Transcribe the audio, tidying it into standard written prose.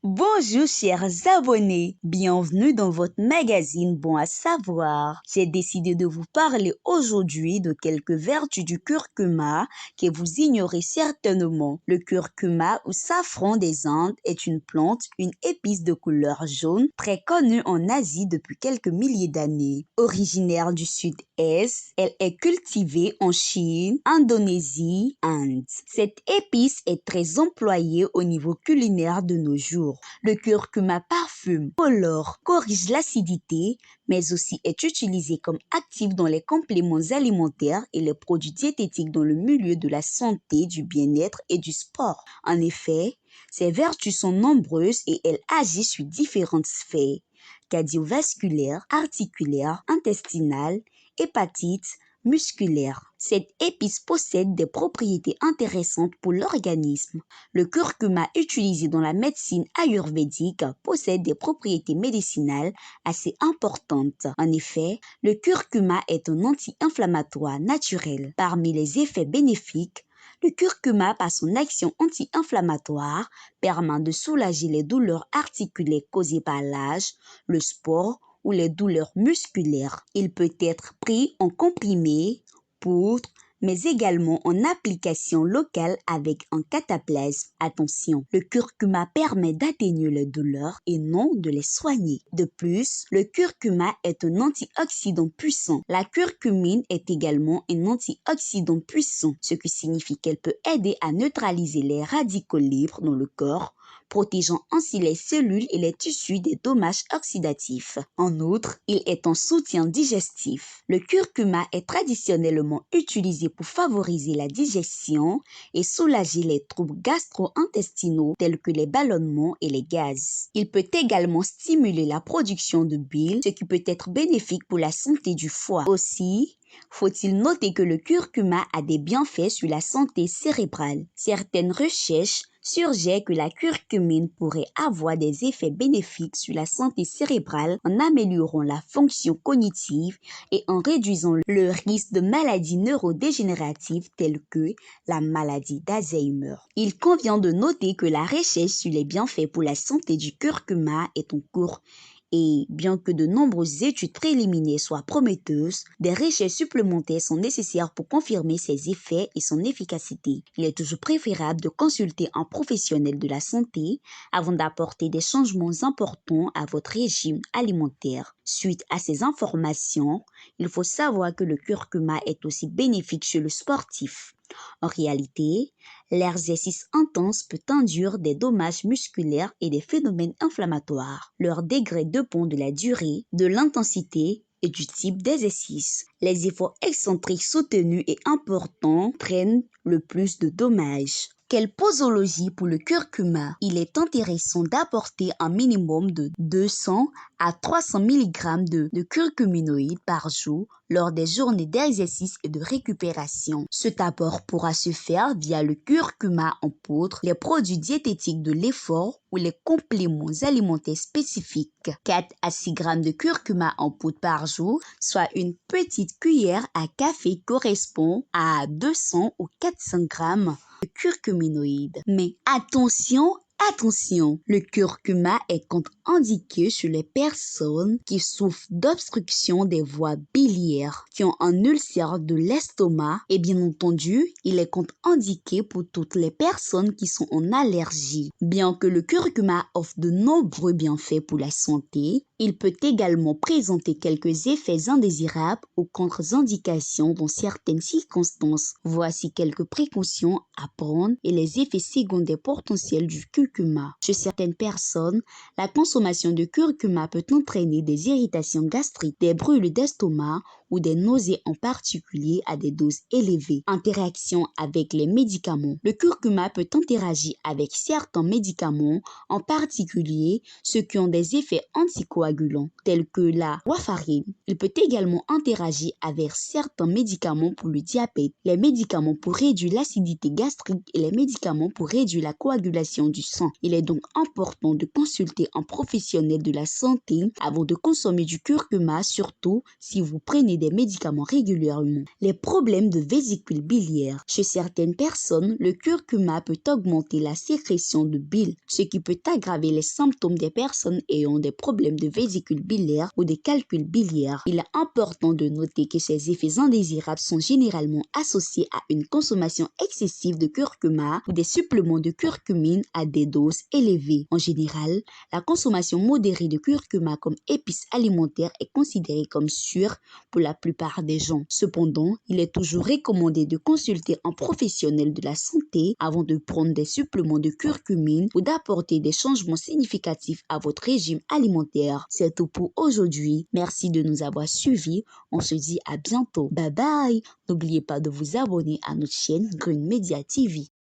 Bonjour chers abonnés, bienvenue dans votre magazine Bon à savoir. J'ai décidé de vous parler aujourd'hui de quelques vertus du curcuma que vous ignorez certainement. Le curcuma ou safran des Indes est une plante, une épice de couleur jaune très connue en Asie depuis quelques milliers d'années. Originaire du sud-est, elle est cultivée en Chine, Indonésie, Inde. Cette épice est très employée au niveau culinaire de nos jours. Le curcuma parfume, colore, corrige l'acidité, mais aussi est utilisé comme actif dans les compléments alimentaires et les produits diététiques dans le milieu de la santé, du bien-être et du sport. En effet, ses vertus sont nombreuses et elle agit sur différentes sphères: cardiovasculaire, articulaire, intestinale, hépatite, musculaire. Cette épice possède des propriétés intéressantes pour l'organisme. Le curcuma utilisé dans la médecine ayurvédique possède des propriétés médicinales assez importantes. En effet, le curcuma est un anti-inflammatoire naturel. Parmi les effets bénéfiques, le curcuma, par son action anti-inflammatoire, permet de soulager les douleurs articulaires causées par l'âge, le sport ou les douleurs musculaires. Il peut être pris en comprimé, poudre, mais également en application locale avec un cataplasme. Attention, le curcuma permet d'atténuer les douleurs et non de les soigner. De plus, le curcuma est un antioxydant puissant. La curcumine est également un antioxydant puissant, ce qui signifie qu'elle peut aider à neutraliser les radicaux libres dans le corps, protégeant ainsi les cellules et les tissus des dommages oxydatifs. En outre, il est un soutien digestif. Le curcuma est traditionnellement utilisé pour favoriser la digestion et soulager les troubles gastro-intestinaux tels que les ballonnements et les gaz. Il peut également stimuler la production de bile, ce qui peut être bénéfique pour la santé du foie. Aussi, faut-il noter que le curcuma a des bienfaits sur la santé cérébrale. Certaines recherches suggèrent que la curcumine pourrait avoir des effets bénéfiques sur la santé cérébrale en améliorant la fonction cognitive et en réduisant le risque de maladies neurodégénératives telles que la maladie d'Alzheimer. Il convient de noter que la recherche sur les bienfaits pour la santé du curcuma est en cours. Et bien que de nombreuses études préliminaires soient prometteuses, des recherches supplémentaires sont nécessaires pour confirmer ses effets et son efficacité. Il est toujours préférable de consulter un professionnel de la santé avant d'apporter des changements importants à votre régime alimentaire. Suite à ces informations, il faut savoir que le curcuma est aussi bénéfique chez le sportif. En réalité, l'exercice intense peut induire des dommages musculaires et des phénomènes inflammatoires. Leur degré dépend de la durée, de l'intensité et du type d'exercice. Les efforts excentriques soutenus et importants entraînent le plus de dommages. Quelle posologie pour le curcuma? Il est intéressant d'apporter un minimum de 200 à 300 mg de curcuminoïdes par jour lors des journées d'exercice et de récupération. Cet apport pourra se faire via le curcuma en poudre, les produits diététiques de l'effort ou les compléments alimentaires spécifiques. 4 à 6 g de curcuma en poudre par jour, soit une petite cuillère à café, correspond à 200 ou 400 g de curcuminoïdes. Mais attention, le curcuma est contre-indiqué chez les personnes qui souffrent d'obstruction des voies biliaires, qui ont un ulcère de l'estomac et bien entendu, il est contre-indiqué pour toutes les personnes qui sont en allergie. Bien que le curcuma offre de nombreux bienfaits pour la santé, il peut également présenter quelques effets indésirables ou contre-indications dans certaines circonstances. Voici quelques précautions à prendre et les effets secondaires potentiels du curcuma. Chez certaines personnes, la consommation de curcuma peut entraîner des irritations gastriques, des brûlures d'estomac ou des nausées, en particulier à des doses élevées. Interaction avec les médicaments. Le curcuma peut interagir avec certains médicaments, en particulier ceux qui ont des effets anticoagulants, tels que la warfarine. Il peut également interagir avec certains médicaments pour le diabète, les médicaments pour réduire l'acidité gastrique et les médicaments pour réduire la coagulation du sang. Il est donc important de consulter un professionnel de la santé avant de consommer du curcuma, surtout si vous prenez des des médicaments régulièrement. Les problèmes de vésicule biliaire. Chez certaines personnes, le curcuma peut augmenter la sécrétion de bile, ce qui peut aggraver les symptômes des personnes ayant des problèmes de vésicule biliaire ou des calculs biliaires. Il est important de noter que ces effets indésirables sont généralement associés à une consommation excessive de curcuma ou des suppléments de curcumine à des doses élevées. En général, la consommation modérée de curcuma comme épice alimentaire est considérée comme sûre pour la plupart des gens. Cependant, il est toujours recommandé de consulter un professionnel de la santé avant de prendre des suppléments de curcumine ou d'apporter des changements significatifs à votre régime alimentaire. C'est tout pour aujourd'hui. Merci de nous avoir suivis. On se dit à bientôt. Bye bye. N'oubliez pas de vous abonner à notre chaîne Green Media TV.